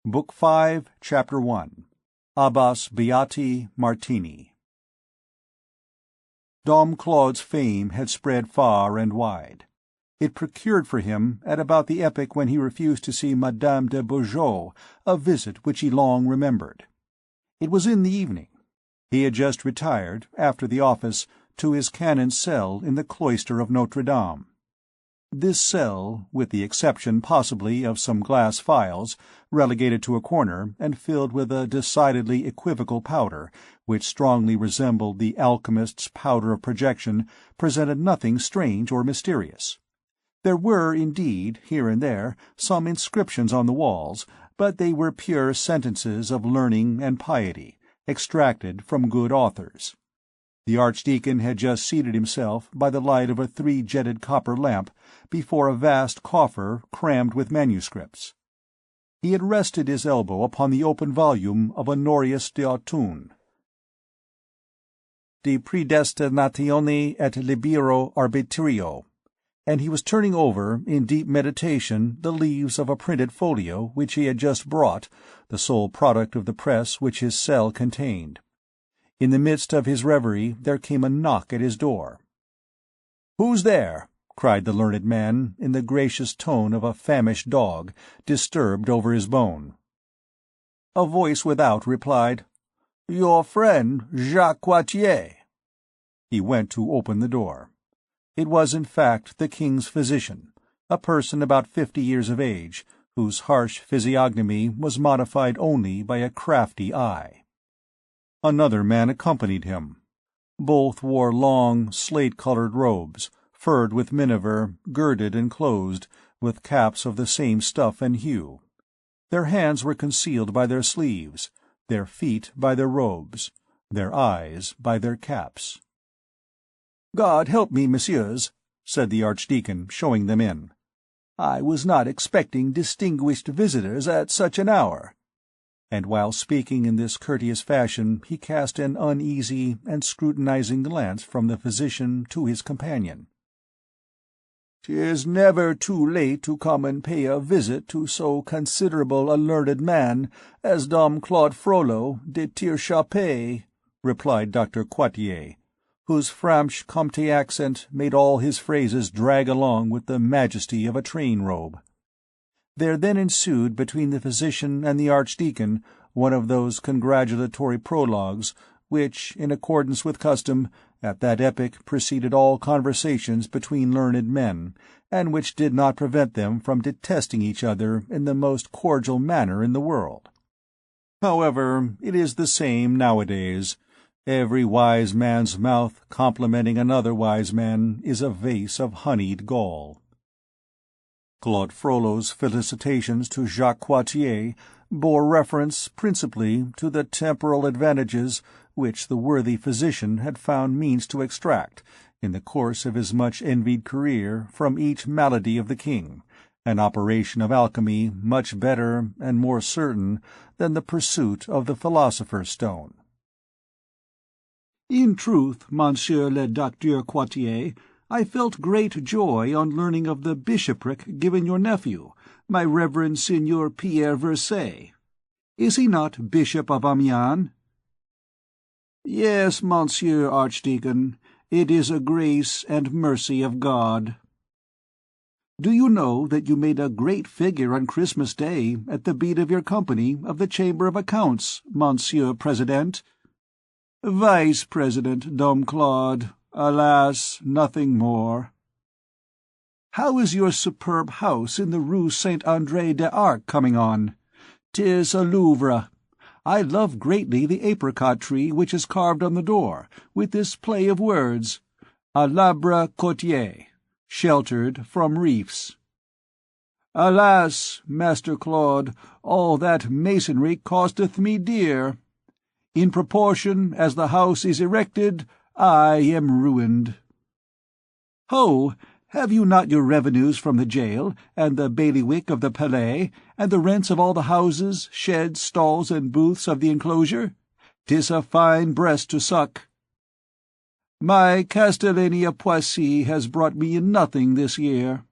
Book 5, Chapter 1. Abbas, Beati, Martini. Dom Claude's fame had spread far and wide. It procured for him, at about the epoch when he refused to see Madame de Bourgeot, a visit which he long remembered. It was in the evening. He had just retired, after the office, to his canon's cell in the cloister of Notre Dame. This cell, with the exception possibly of some glass phials, relegated to a corner and filled with a decidedly equivocal powder, which strongly resembled the alchemist's powder of projection, presented nothing strange or mysterious. There were, indeed, here and there, some inscriptions on the walls, but they were pure sentences of learning and piety, extracted from good authors. The Archdeacon had just seated himself, by the light of a three-jetted copper lamp, before a vast coffer crammed with manuscripts. He had rested his elbow upon the open volume of Honorius d'Autun, De Predestinatione et Libero Arbitrio, and he was turning over, in deep meditation, the leaves of a printed folio which he had just brought, the sole product of the press which his cell contained. In the midst of his reverie there came a knock at his door. "Who's there?" cried the learned man, in the gracious tone of a famished dog, disturbed over his bone. A voice without replied, "Your friend, Jacques Coictier." He went to open the door. It was in fact the king's physician, a person about 50 years of age, whose harsh physiognomy was modified only by a crafty eye. Another man accompanied him. Both wore long, slate-colored robes, furred with miniver, girded and closed, with caps of the same stuff and hue. Their hands were concealed by their sleeves, their feet by their robes, their eyes by their caps. "God help me, messieurs," said the Archdeacon, showing them in. "I was not expecting distinguished visitors at such an hour." And while speaking in this courteous fashion he cast an uneasy and scrutinizing glance from the physician to his companion. "'Tis never too late to come and pay a visit to so considerable a learned man as Dom Claude Frollo de Tirchapet," replied Dr. Coictier, whose Franche-Comte accent made all his phrases drag along with the majesty of a train robe. There then ensued between the physician and the Archdeacon one of those congratulatory prologues which, in accordance with custom, at that epoch preceded all conversations between learned men, and which did not prevent them from detesting each other in the most cordial manner in the world. However, it is the same nowadays. Every wise man's mouth complimenting another wise man is a vase of honeyed gall. Claude Frollo's felicitations to Jacques Coictier bore reference principally to the temporal advantages which the worthy physician had found means to extract, in the course of his much-envied career, from each malady of the king, an operation of alchemy much better and more certain than the pursuit of the philosopher's stone. "In truth, Monsieur le Docteur Coictier, I felt great joy on learning of the bishopric given your nephew, my reverend Signor Pierre Verset. Is he not Bishop of Amiens?" "Yes, Monsieur Archdeacon, it is a grace and mercy of God." "Do you know that you made a great figure on Christmas Day at the beat of your company of the Chamber of Accounts, Monsieur President?" "Vice-President, Dom Claude. Alas, nothing more." "How is your superb house in the Rue Saint-André des Arcs coming on?" "'Tis a Louvre. I love greatly the apricot tree which is carved on the door, with this play of words, à l'arbre côtier, sheltered from reefs." "Alas, Master Claude, all that masonry costeth me dear. In proportion as the house is erected, I am ruined." "Ho! Have you not your revenues from the jail, and the bailiwick of the Palais, and the rents of all the houses, sheds, stalls, and booths of the enclosure? 'Tis a fine breast to suck." "My castellany of Poissy has brought me in nothing this year."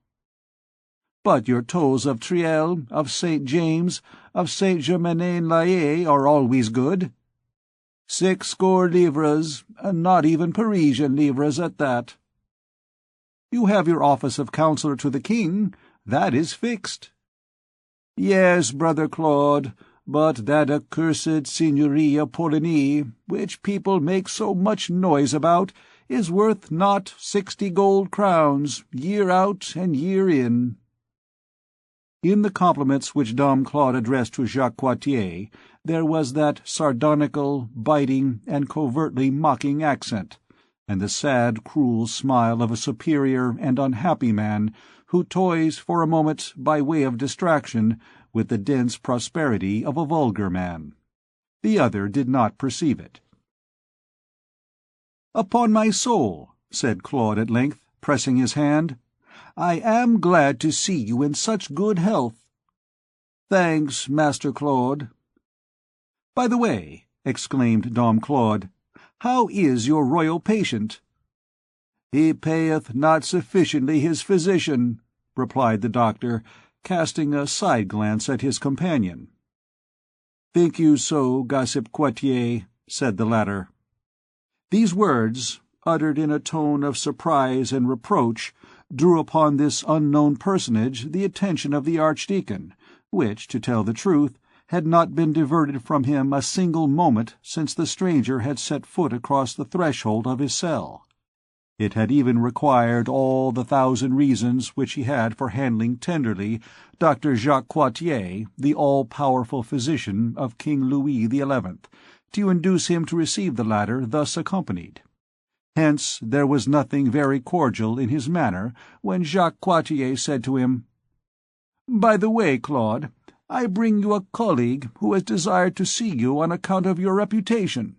"But your tolls of Triel, of St. James, of Saint-Germain-en-Laye are always good. 60 livres, and not even Parisian livres at that. You have your office of counsellor to the king. That is fixed. Yes, brother Claude, but that accursed Signoria Poligny, which people make so much noise about, is worth not 60 gold crowns, year out and year in. In the compliments which Dom Claude addressed to Jacques Coictier, there was that sardonical, biting, and covertly mocking accent, and the sad, cruel smile of a superior and unhappy man who toys for a moment by way of distraction with the dense prosperity of a vulgar man. The other did not perceive it. "Upon my soul," said Claude at length, pressing his hand, "I am glad to see you in such good health." "Thanks, Master Claude." "By the way," exclaimed Dom Claude, "how is your royal patient?" "He payeth not sufficiently his physician," replied the doctor, casting a side-glance at his companion. "Think you so, gossip Coictier?" said the latter. These words, uttered in a tone of surprise and reproach, drew upon this unknown personage the attention of the Archdeacon, which, to tell the truth, had not been diverted from him a single moment since the stranger had set foot across the threshold of his cell. It had even required all the 1,000 reasons which he had for handling tenderly Dr. Jacques Coictier, the all-powerful physician of King Louis XI, to induce him to receive the latter thus accompanied. Hence there was nothing very cordial in his manner when Jacques Coictier said to him, "By the way, Claude, I bring you a colleague who has desired to see you on account of your reputation."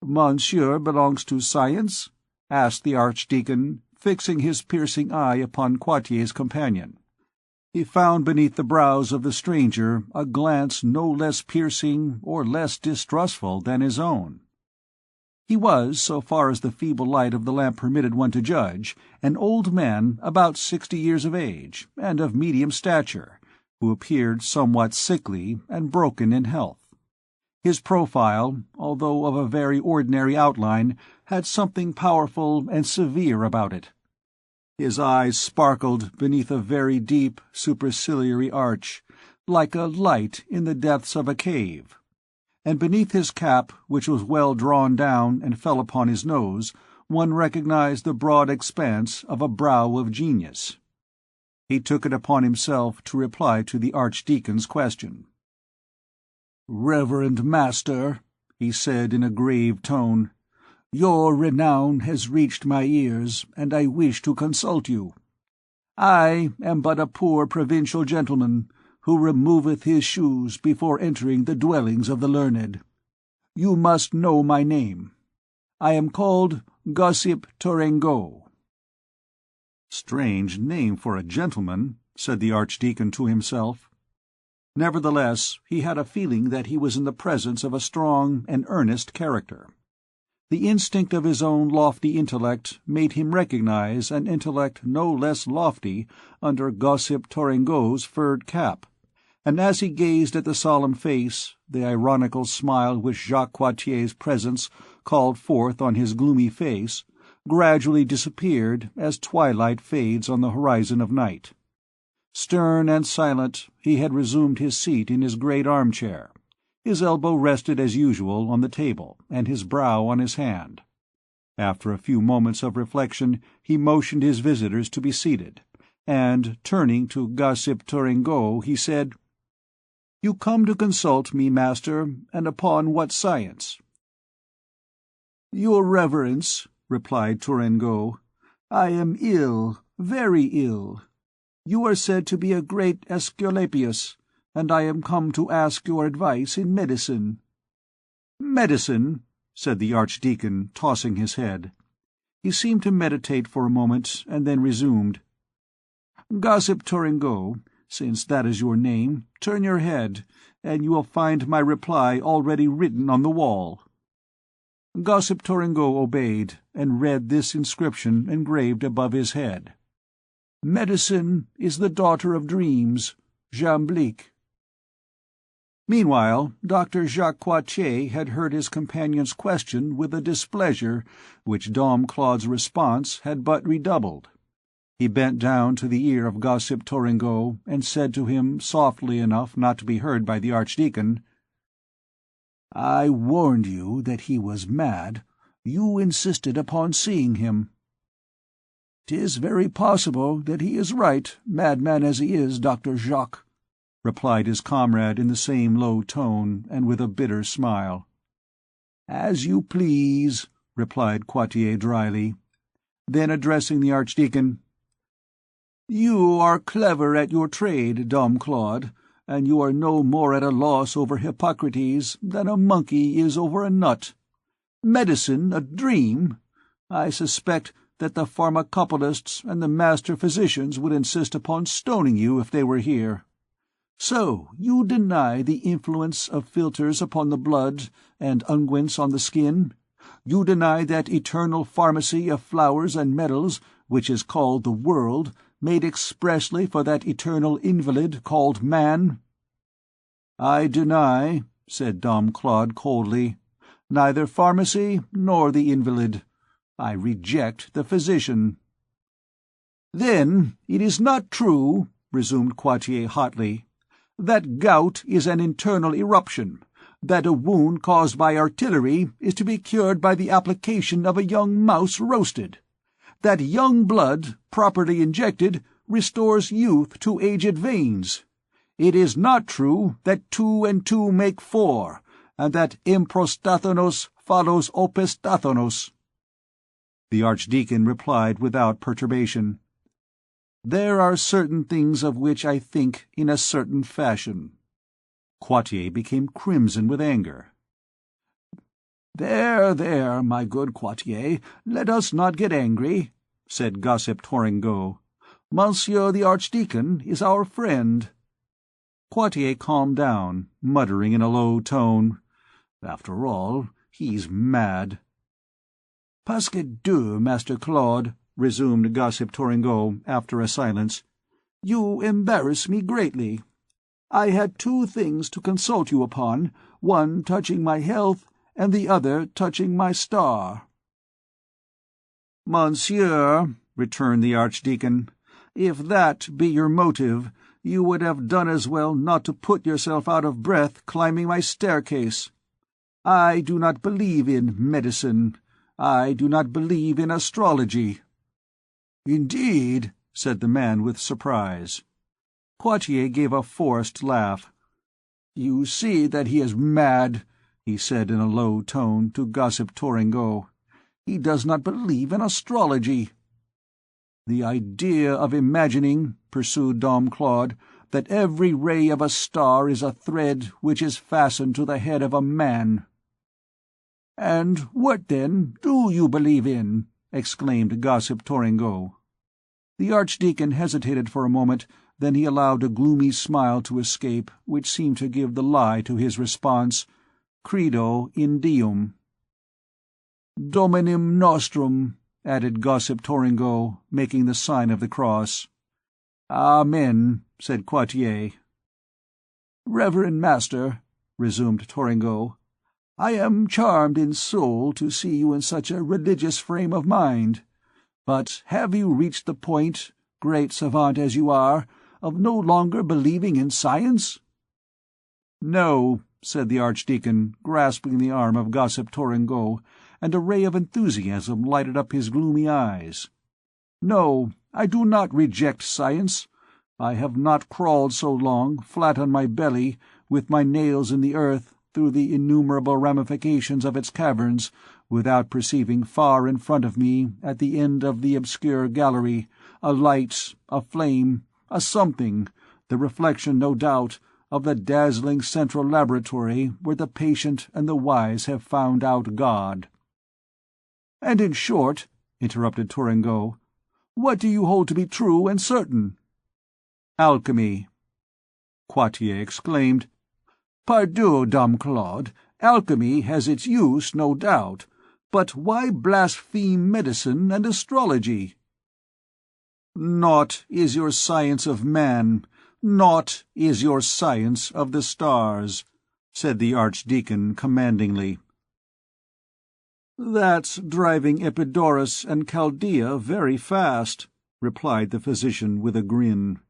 "Monsieur belongs to science?" asked the Archdeacon, fixing his piercing eye upon Coictier's companion. He found beneath the brows of the stranger a glance no less piercing or less distrustful than his own. He was, so far as the feeble light of the lamp permitted one to judge, an old man about 60 years of age, and of medium stature, who appeared somewhat sickly and broken in health. His profile, although of a very ordinary outline, had something powerful and severe about it. His eyes sparkled beneath a very deep superciliary arch, like a light in the depths of a cave, and beneath his cap, which was well drawn down and fell upon his nose, one recognized the broad expanse of a brow of genius. He took it upon himself to reply to the Archdeacon's question. "Reverend Master," he said in a grave tone, "your renown has reached my ears, and I wish to consult you. I am but a poor provincial gentleman, who removeth his shoes before entering the dwellings of the learned. You must know my name. I am called Gossip Tourangeau." "Strange name for a gentleman," said the Archdeacon to himself. Nevertheless, he had a feeling that he was in the presence of a strong and earnest character. The instinct of his own lofty intellect made him recognize an intellect no less lofty under Gossip Tourangeau's furred cap, and as he gazed at the solemn face, the ironical smile which Jacques Coictier's presence called forth on his gloomy face gradually disappeared as twilight fades on the horizon of night. Stern and silent, he had resumed his seat in his great armchair. His elbow rested as usual on the table, and his brow on his hand. After a few moments of reflection, he motioned his visitors to be seated, and, turning to Gossip Tourangeau, he said, "You come to consult me, master, and upon what science?" "Your reverence," replied Tourangeau, "I am ill, very ill. You are said to be a great Aesculapius, and I am come to ask your advice in medicine." "Medicine?" said the Archdeacon, tossing his head. He seemed to meditate for a moment, and then resumed. "Gossip Tourangeau, since that is your name, turn your head, and you will find my reply already written on the wall." Gossip Tourangeau obeyed, and read this inscription engraved above his head: "Medicine is the daughter of dreams. Jamblique." Meanwhile, Dr. Jacques Coictier had heard his companion's question with a displeasure which Dom Claude's response had but redoubled. He bent down to the ear of Gossip Touringeau and said to him softly enough not to be heard by the Archdeacon, "I warned you that he was mad. You insisted upon seeing him." "'Tis very possible that he is right, madman as he is, Dr. Jacques," replied his comrade in the same low tone, and with a bitter smile. "As you please," replied Coictier dryly. Then, addressing the Archdeacon, "You are clever at your trade, Dom Claude, and you are no more at a loss over Hippocrates than a monkey is over a nut. Medicine a dream! I suspect that the pharmacopolists and the master physicians would insist upon stoning you if they were here. So you deny the influence of philters upon the blood and unguents on the skin? You deny that eternal pharmacy of flowers and metals, which is called the world, made expressly for that eternal invalid called man?" "I deny," said Dom Claude coldly, "neither pharmacy nor the invalid. I reject the physician." "Then it is not true," resumed Coictier hotly, "that gout is an internal eruption, that a wound caused by artillery is to be cured by the application of a young mouse roasted, that young blood, properly injected, restores youth to aged veins. It is not true that 2 and 2 make 4, and that improstathonos follows opistathonos." The Archdeacon replied without perturbation, "There are certain things of which I think in a certain fashion." Coictier became crimson with anger. "There, my good Coictier, let us not get angry," said Gossip Touringeau. "Monsieur the Archdeacon is our friend." Coictier calmed down, muttering in a low tone, "After all, he's mad." "Pasque Dieu, Master Claude," resumed Gossip Touringeau after a silence, "you embarrass me greatly. I had 2 things to consult you upon, one touching my health, and the other touching my star." "Monsieur," returned the Archdeacon, "if that be your motive, you would have done as well not to put yourself out of breath climbing my staircase. I do not believe in medicine. I do not believe in astrology." "Indeed?" said the man with surprise. Coictier gave a forced laugh. "You see that he is mad," he said in a low tone to Gossip Touringeau. "He does not believe in astrology." "The idea of imagining," pursued Dom Claude, "that every ray of a star is a thread which is fastened to the head of a man." "And what, then, do you believe in?" exclaimed Gossip Touringeau. The Archdeacon hesitated for a moment, then he allowed a gloomy smile to escape, which seemed to give the lie to his response, "Credo in Deum." "Dominum nostrum," added Gossip Touringeau, making the sign of the cross. "Amen," said Coictier. "Reverend Master," resumed Touringeau, "I am charmed in soul to see you in such a religious frame of mind. But have you reached the point, great savant as you are, of no longer believing in science?" "No," said the Archdeacon, grasping the arm of Gossip Touringeau, and a ray of enthusiasm lighted up his gloomy eyes. "No, I do not reject science. I have not crawled so long, flat on my belly, with my nails in the earth, through the innumerable ramifications of its caverns, without perceiving far in front of me, at the end of the obscure gallery, a light, a flame, a something, the reflection, no doubt, of the dazzling central laboratory where the patient and the wise have found out God." "And in short," interrupted Touringeau, "what do you hold to be true and certain?" "Alchemy." Coictier exclaimed, "Pardieu, Dom Claude, alchemy has its use, no doubt, but why blaspheme medicine and astrology?" "Naught is your science of man, naught is your science of the stars," said the Archdeacon commandingly. "That's driving Epidaurus and Chaldea very fast," replied the physician with a grin.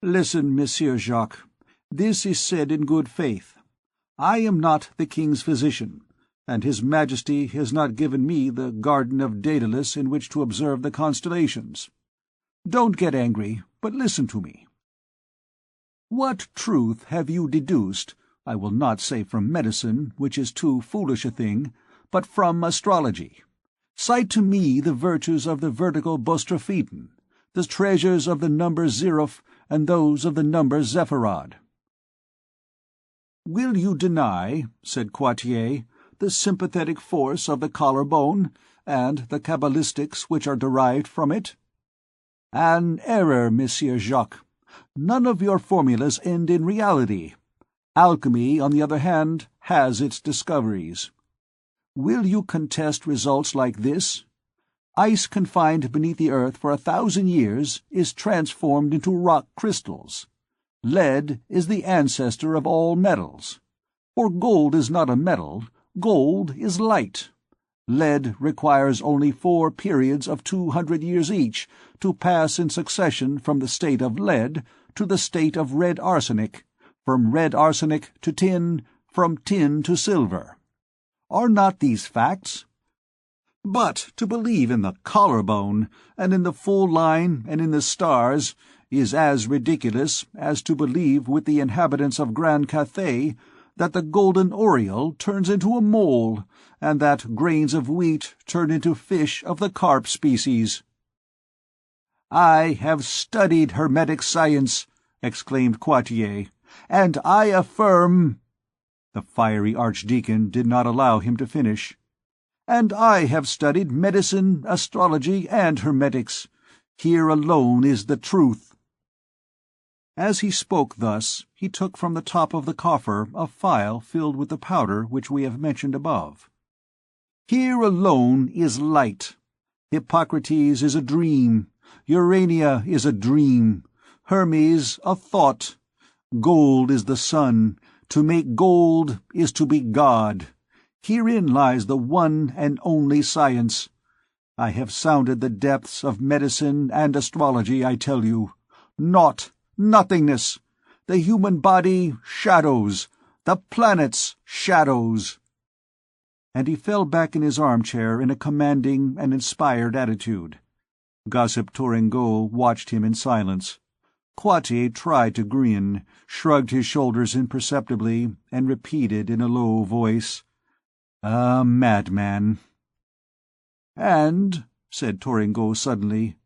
"Listen, Monsieur Jacques, this is said in good faith. I am not the king's physician, and His Majesty has not given me the garden of Daedalus in which to observe the constellations. Don't get angry, but listen to me. What truth have you deduced, I will not say from medicine, which is too foolish a thing, but from astrology? Cite to me the virtues of the vertical bostropheton, the treasures of the number Ziraph, and those of the number Zephirad." "Will you deny," said Quartier, "the sympathetic force of the collarbone, and the cabalistics which are derived from it?" "An error, Monsieur Jacques. None of your formulas end in reality. Alchemy, on the other hand, has its discoveries. Will you contest results like this? Ice confined beneath the earth for 1,000 years is transformed into rock crystals. Lead is the ancestor of all metals. For gold is not a metal, gold is light. Lead requires only 4 periods of 200 years each to pass in succession from the state of lead to the state of red arsenic, from red arsenic to tin, from tin to silver. Are not these facts? But to believe in the collarbone, and in the full line, and in the stars, is as ridiculous as to believe with the inhabitants of Grand Cathay that the golden oriole turns into a mole, and that grains of wheat turn into fish of the carp species. "I have studied hermetic science," exclaimed Quartier, "and I affirm—" The fiery Archdeacon did not allow him to finish. "And I have studied medicine, astrology, and hermetics. Here alone is the truth." As he spoke thus, he took from the top of the coffer a phial filled with the powder which we have mentioned above. "Here alone is light. Hippocrates is a dream. Urania is a dream. Hermes a thought. Gold is the sun. To make gold is to be God. Herein lies the one and only science. I have sounded the depths of medicine and astrology, I tell you. Naught, nothingness. The human body, shadows. The planets, shadows." And he fell back in his armchair in a commanding and inspired attitude. Gossip Tourengeau watched him in silence. Quartier tried to grin, shrugged his shoulders imperceptibly, and repeated in a low voice, "A madman." "And," said Tourengeau suddenly,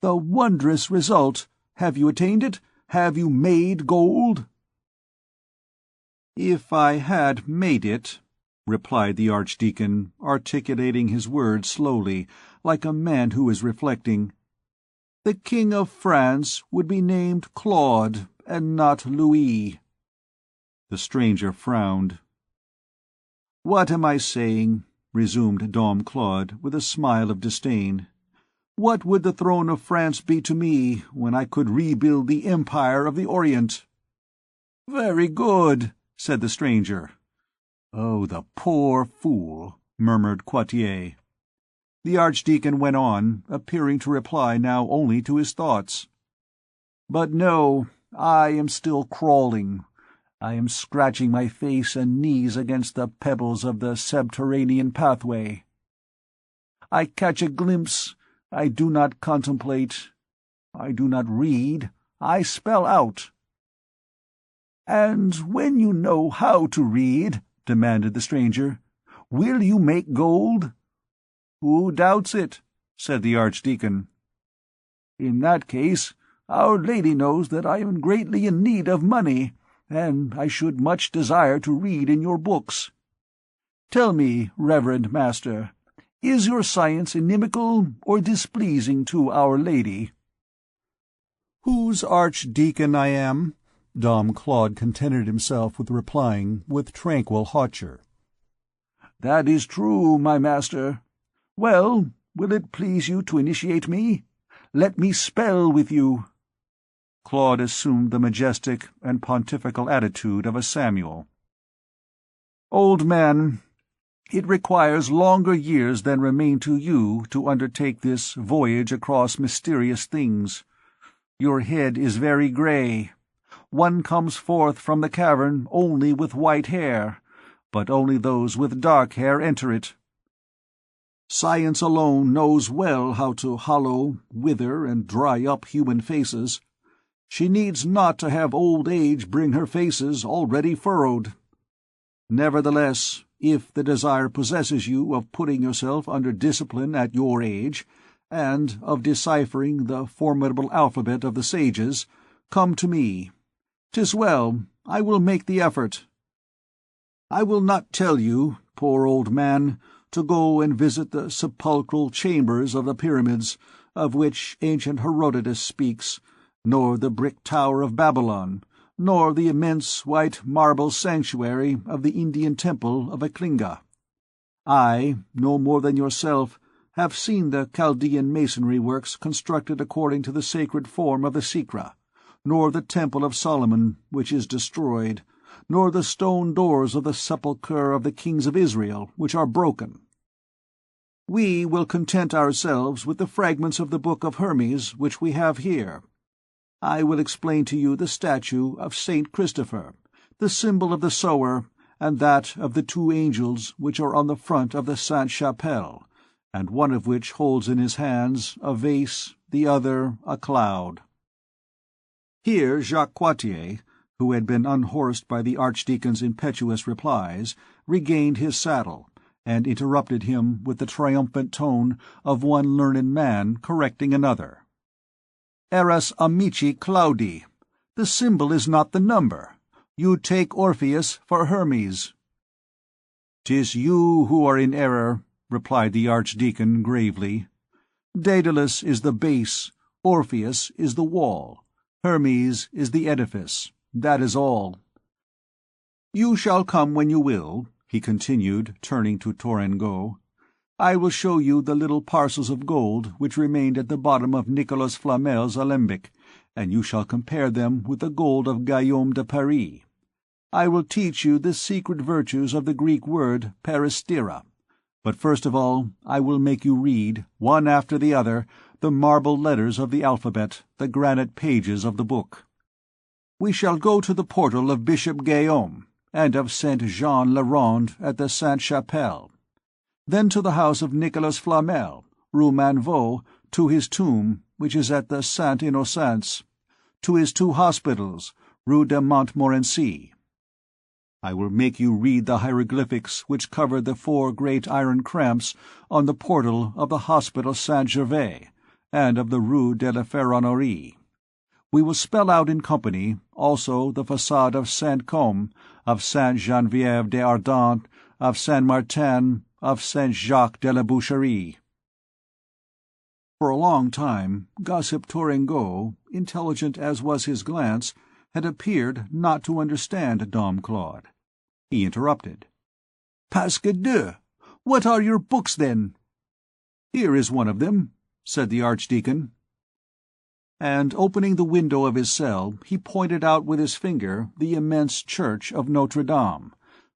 "the wondrous result, have you attained it? Have you made gold?" "If I had made it," replied the Archdeacon, articulating his words slowly, like a man who is reflecting, "the King of France would be named Claude, and not Louis." The stranger frowned. "What am I saying?" resumed Dom Claude, with a smile of disdain. "What would the throne of France be to me when I could rebuild the empire of the Orient?" "Very good," said the stranger. "Oh, the poor fool," murmured Quartier. The Archdeacon went on, appearing to reply now only to his thoughts. "But no, I am still crawling. I am scratching my face and knees against the pebbles of the subterranean pathway. I catch a glimpse. I do not contemplate. I do not read. I spell out." "And when you know how to read," demanded the stranger, "will you make gold?" "Who doubts it?" said the Archdeacon. "In that case, Our Lady knows that I am greatly in need of money, and I should much desire to read in your books. Tell me, Reverend Master, is your science inimical or displeasing to Our Lady?" "Whose Archdeacon I am?" Dom Claude contented himself with replying with tranquil hauteur. "That is true, my master. Well, will it please you to initiate me? Let me spell with you." Claude assumed the majestic and pontifical attitude of a Samuel. Old man, it requires longer years than remain to you to undertake this voyage across mysterious things. Your head is very grey. One comes forth from the cavern only with white hair, but only those with dark hair enter it. Science alone knows well how to hollow, wither, and dry up human faces. She needs not to have old age bring her faces already furrowed. Nevertheless, if the desire possesses you of putting yourself under discipline at your age, and of deciphering the formidable alphabet of the sages, come to me. 'Tis well, I will make the effort. I will not tell you, poor old man, to go and visit the sepulchral chambers of the pyramids, of which ancient Herodotus speaks, nor the brick tower of Babylon, nor the immense white marble sanctuary of the Indian temple of Eklinga. I, no more than yourself, have seen the Chaldean masonry works constructed according to the sacred form of the Sikra, nor the temple of Solomon, which is destroyed, nor the stone doors of the sepulchre of the kings of Israel, which are broken. We will content ourselves with the fragments of the book of Hermes which we have here. I will explain to you the statue of Saint Christopher, the symbol of the sower, and that of the two angels which are on the front of the Sainte-Chapelle, and one of which holds in his hands a vase, the other a cloud." Here Jacques Coictier, who had been unhorsed by the Archdeacon's impetuous replies, regained his saddle, and interrupted him with the triumphant tone of one learned man correcting another. "Eras amici Claudi. The symbol is not the number. You take Orpheus for Hermes." "'Tis you who are in error," replied the Archdeacon gravely. "Daedalus is the base, Orpheus is the wall, Hermes is the edifice. That is all. You shall come when you will," he continued, turning to Tourangeau. "I will show you the little parcels of gold which remained at the bottom of Nicolas Flamel's alembic, and you shall compare them with the gold of Guillaume de Paris. I will teach you the secret virtues of the Greek word peristera. But first of all I will make you read, one after the other, the marble letters of the alphabet, the granite pages of the book. We shall go to the portal of Bishop Guillaume, and of Saint Jean le Rond at the Sainte-Chapelle, then to the house of Nicolas Flamel, Rue Manvaux, to his tomb, which is at the Saint Innocence, to his two hospitals, Rue de Montmorency. I will make you read the hieroglyphics which cover the 4 great iron cramps on the portal of the Hospital Saint-Gervais, and of the Rue de la Ferronnerie. We will spell out in company also the façade of Saint-Côme, of Sainte-Geneviève d'Ardentes, of Saint-Martin, of Saint-Jacques de la Boucherie." For a long time, Gossip Tourangeau, intelligent as was his glance, had appeared not to understand Dom Claude. He interrupted. "Pasque Dieu! What are your books, then?" "Here is one of them," said the Archdeacon. And opening the window of his cell, he pointed out with his finger the immense church of Notre Dame,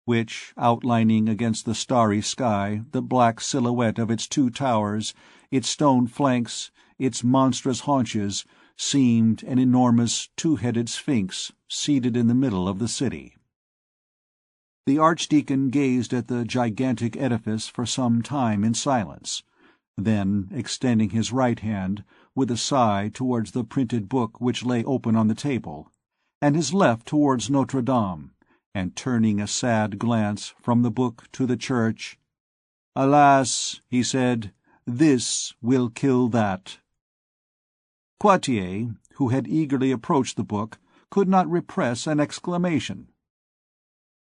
which, outlining against the starry sky the black silhouette of its 2 towers, its stone flanks, its monstrous haunches, seemed an enormous 2-headed sphinx seated in the middle of the city. The Archdeacon gazed at the gigantic edifice for some time in silence, then, extending his right hand, with a sigh towards the printed book which lay open on the table, and his left towards Notre Dame, and turning a sad glance from the book to the church, "Alas," he said, "this will kill that." Coictier, who had eagerly approached the book, could not repress an exclamation.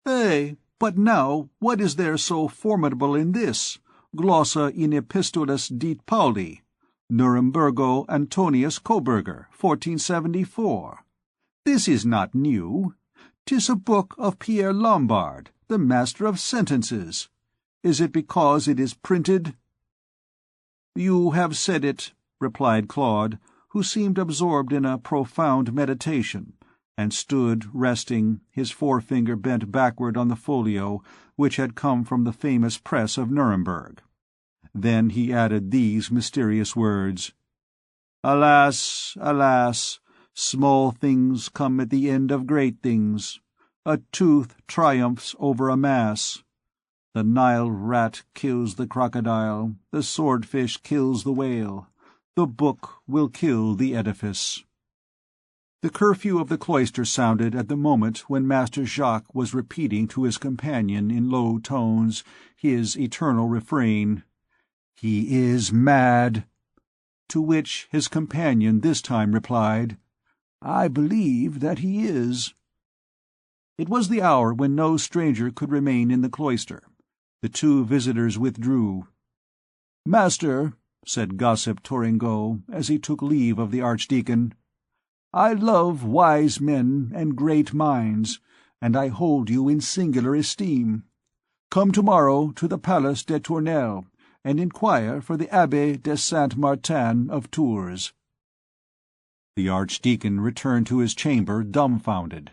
"Eh, but now what is there so formidable in this? Glossa in epistolis dit Pauli, Nurembergo Antonius Coburger, 1474. This is not new. 'Tis a book of Pierre Lombard, the master of sentences. Is it because it is printed?" "You have said it," replied Claude, who seemed absorbed in a profound meditation, and stood resting, his forefinger bent backward on the folio which had come from the famous press of Nuremberg. Then he added these mysterious words: "Alas, alas, small things come at the end of great things. A tooth triumphs over a mass. The Nile rat kills the crocodile, the swordfish kills the whale. The book will kill the edifice." The curfew of the cloister sounded at the moment when Master Jacques was repeating to his companion in low tones his eternal refrain, "He is mad," to which his companion this time replied, "I believe that he is." It was the hour when no stranger could remain in the cloister. The two visitors withdrew. "Master," said Gossip Touringeau, as he took leave of the Archdeacon, "I love wise men and great minds, and I hold you in singular esteem. Come tomorrow to the Palace des Tournelles, and inquire for the Abbé de Saint-Martin of Tours." The Archdeacon returned to his chamber dumbfounded,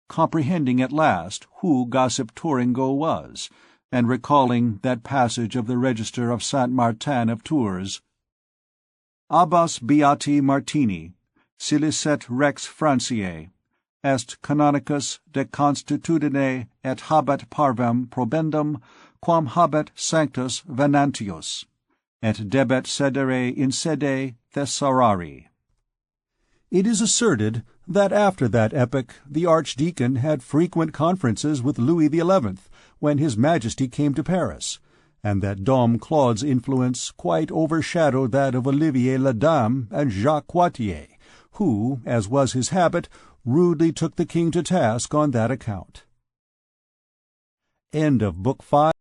comprehending at last who Gossip Touringeau was, and recalling that passage of the Register of Saint-Martin of Tours: "Abbas Beati Martini, silicet rex Franciae, est canonicus de constitutine et habet parvem probendum quam habet sanctus Venantius, et debet sedere in sede Thesarari." It is asserted that after that epoch the Archdeacon had frequent conferences with Louis XI when His Majesty came to Paris, and that Dom Claude's influence quite overshadowed that of Olivier le Daim and Jacques Coictier, who, as was his habit, rudely took the king to task on that account. End of Book 5.